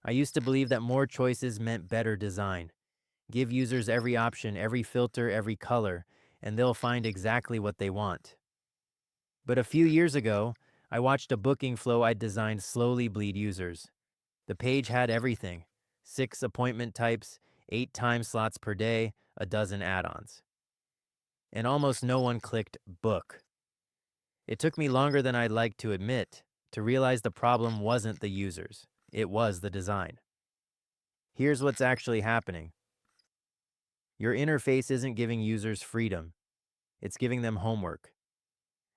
I used to believe that more choices meant better design. Give users every option, every filter, every color, and they'll find exactly what they want. But a few years ago, I watched a booking flow I designed slowly bleed users. The page had everything: 6 appointment types, 8 time slots per day, a dozen add ons. And almost no one clicked book. It took me longer than I'd like to admit to realize the problem wasn't the users, it was the design. Here's what's actually happening: your interface isn't giving users freedom, it's giving them homework.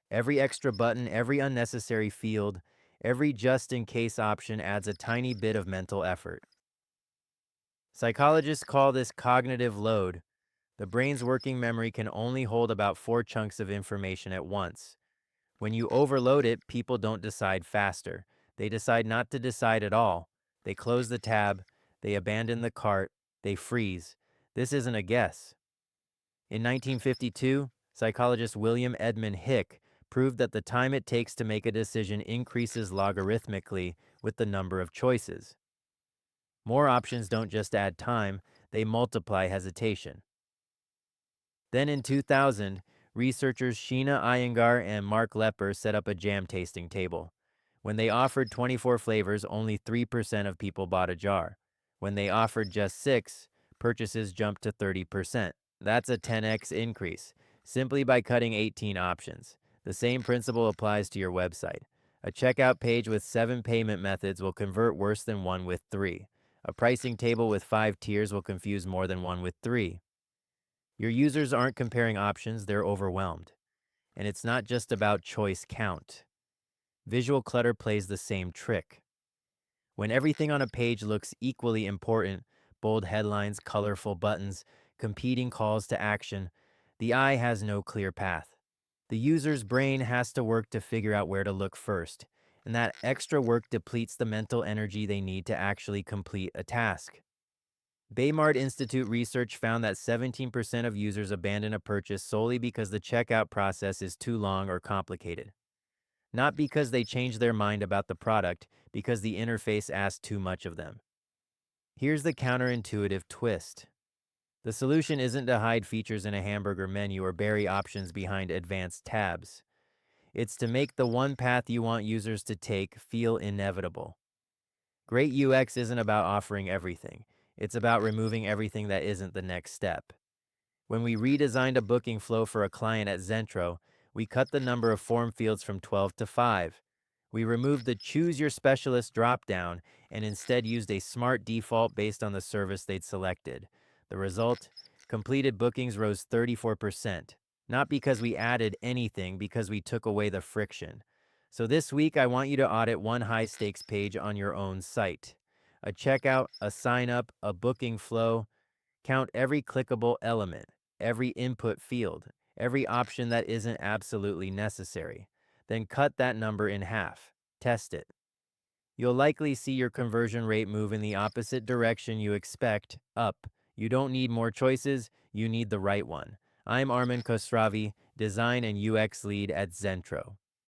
Every extra button, every unnecessary field, every just in case option adds a tiny bit of mental effort. Psychologists call this cognitive load. The brain's working memory can only hold about 4 chunks of information at once. When you overload it, people don't decide faster. They decide not to decide at all. They close the tab, they abandon the cart, they freeze. This isn't a guess. In 1952, psychologist William Edmund Hick proved that the time it takes to make a decision increases logarithmically with the number of choices. More options don't just add time, they multiply hesitation. Then in 2000, researchers Sheena Iyengar and Mark Lepper set up a jam tasting table. When they offered 24 flavors, only 3% of people bought a jar. When they offered just 6, purchases jumped to 30%. That's a 10x increase, simply by cutting 18 options. The same principle applies to your website. A checkout page with 7 payment methods will convert worse than one with 3. A pricing table with 5 tiers will confuse more than one with 3. Your users aren't comparing options, they're overwhelmed. And it's not just about choice count. Visual clutter plays the same trick. When everything on a page looks equally important, bold headlines, colorful buttons, competing calls to action, the eye has no clear path. The user's brain has to work to figure out where to look first, and that extra work depletes the mental energy they need to actually complete a task. Baymard Institute research found that 17% of users abandon a purchase solely because the checkout process is too long or complicated. Not because they changed their mind about the product, because the interface asked too much of them. Here's the counterintuitive twist. The solution isn't to hide features in a hamburger menu or bury options behind advanced tabs. It's to make the one path you want users to take feel inevitable. Great UX isn't about offering everything. It's about removing everything that isn't the next step. When we redesigned a booking flow for a client at Xentro, we cut the number of form fields from 12 to 5. We removed the Choose Your Specialist dropdown and instead used a smart default based on the service they'd selected. The result? Completed bookings rose 34%. Not because we added anything, because we took away the friction. So this week, I want you to audit one high-stakes page on your own site. A checkout, a sign-up, a booking flow. Count every clickable element, every input field, every option that isn't absolutely necessary. Then cut that number in half. Test it. You'll likely see your conversion rate move in the opposite direction you expect, up. You don't need more choices, you need the right one. I'm Arman Khosravi, Design and UX Lead at Xentro.